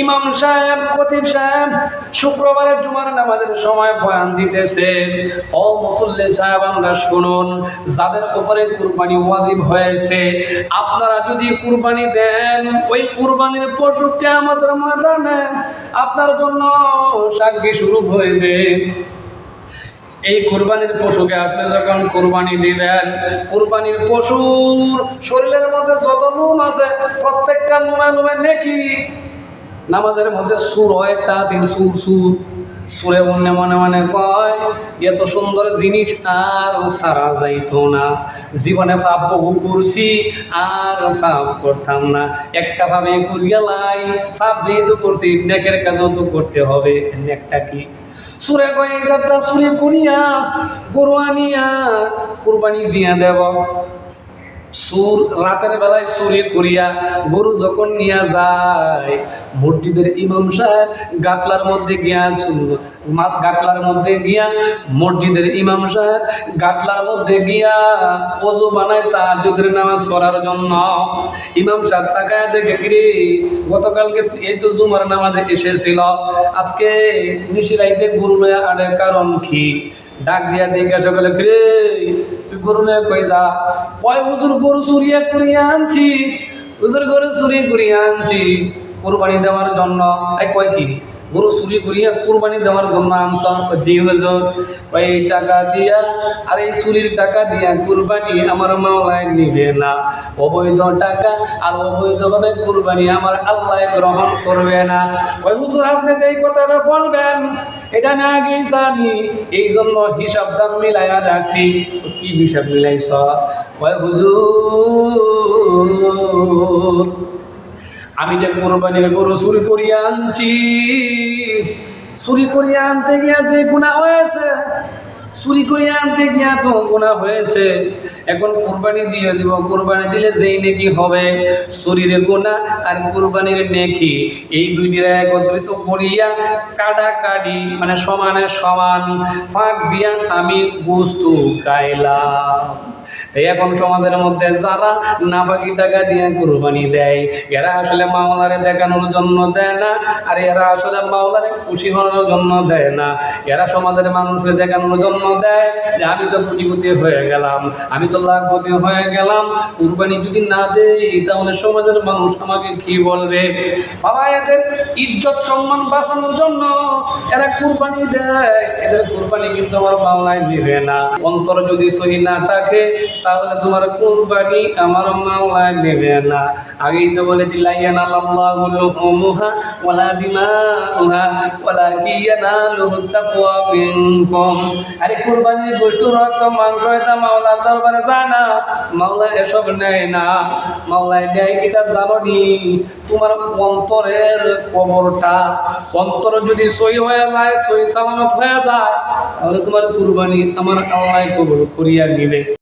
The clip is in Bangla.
ইমাম সাহেব, খতিব সাহেব শুক্রবারের জুমার নামাজের সময় বয়ান দিতেছে। ও মুসল্লি সাহেবানরা শুনুন, যাদের উপরে কুরবানি ওয়াজিব হয়েছে, আপনারা যদি কুরবানি দেন, ওই কুরবানির পশু কিয়ামতের ময়দানে আপনার জন্য সাক্ষী শুরু হইবে। এই কুরবানির পশুকে আপনি যখন কুরবানি দিবেন, কুরবানির পশুর শরীরের মধ্যে যত লোম আছে প্রত্যেকটা লোমে লোমে নেকি। নামাজের মধ্যে সুর হয়, তা সুর সুর সুরে মনে মনে মনে কয়, এত সুন্দর জিনিস আর সারা যাইতো না, জীবনে পাপ বহু করছি আর পাপ করতাম না, একটা ভাবে করিয়ালাই পাপ যেহেতু করছি নেকের কাজও তো করতে হবে। নেকটা কি? সুরে কয় একটা সুরে করিয়া গরু আনিয়া কুরবানি দিয়া দেব। সুর রাতের বেলায় চুরি করিয়া গরু যখন নিয়ে যায়, মসজিদের ইমাম সাহেব গাটলার মধ্যে গিয়া মসজিদের ইমাম সাহেব গাটলার মধ্যে গিয়া ওযু বানায় তাহাজ্জুদের নামাজ পড়ার জন্য। ইমাম সাহেব তাকায় দেখে, কিরে গতকালকে এই তো জুমার নামাজে এসেছিল, আজকে নিশিরাইতে গরু লইয়া আড়ে কারণ কি? ডাক দিয়া জিজ্ঞাসা করলে, কিরে তুই গরু লইয়া কই যা? কয় হুজুর গরু চুরিয়া করিয়া আনছি, হুজুর গরু চুরি করিয়া আনছি কুরবানি দেওয়ার জন্য। কয় কি গরু চুরি করিয়া কুরবানি দেওয়ার জন্য আনছ? জি হুজুর। ওই টাকা দিয়া আর এই চুরির টাকা দিয়া কুরবানি আমার মাওলায় নিবে না। অবৈধ টাকা আর অবৈধভাবে কুরবানি আমার আল্লাহ গ্রহণ করবে না। ওই হুজুর আপনি যে এই কথাটা বলবেন এটা আমি আগেই জানি, এই জন্য হিসাব দাম মিলাইয়া রাখছি। কি হিসাব মিলাইছ? ওই হুজুর আমি যে কোরবানির গরু চুরি করিয়া আনছি, চুরি করিয়া আনতে গিয়া যে গুনাহ হয়েছে, চুরি করিয়া আনতে গিয়া তো গুনাহ হয়েছে, এখন কুরবানি দিয়ে দিব। কুরবানি দিলে যেই নেকি হবে, চুরির গুনাহ আর কুরবানির নেকি এই দুইটিরা একত্রিত করিয়া কাটাকাটি মানে সমানে সমান ফাঁক দিয়া আমি বস্তু গাইলাম। এখন সমাজের মধ্যে যারা নাফাকি টাকা দিয়ে কুরবানি দেয়, এরা আসলে মাওলারে দেখানোর জন্য দেয় না, আর এরা আসলে মাওলারে খুশি হওয়ার জন্য দেয় না। এরা সমাজের মানুষকে দেখানোর জন্য দেয় যে আমি তো কোটিপতি হয়ে গেলাম, আমি তো লাখপতি হয়ে গেলাম, কুরবানি যদি না দেই তাহলে সমাজের মানুষ আমাকে কি বলবে। বাবা, এদের ইজ্জত সম্মান বাঁচানোর জন্য এরা কুরবানি দেয়, এদের কুরবানি কিন্তু আমার মাওলায় নেবে না। অন্তর যদি সহি না থাকে তাহলে তোমার কুরবানি আমার মাওলায় নেবে না। আগেই তো বলেছি, লা ইয়ানালাল্লাহু লুহুমুহা ওয়ালা দিমাউহা ওয়ালাকিন ইয়ানালুহু তাকওয়া মিনকুম। আরে কুরবানির গোশত, রক্ত, মাংস এটা মাওলার দরবারে যায় না, মাওলা এসব নেয় না। মাওলায় নেয় কিটা জানি? তোমার অন্তরের কবরটা। অন্তর যদি সহি হয়ে যায়, সহি সালামত হয়ে যায়, তাহলে তোমার কুরবানি আমার আল্লাহ কবুল করিয়া নিবে।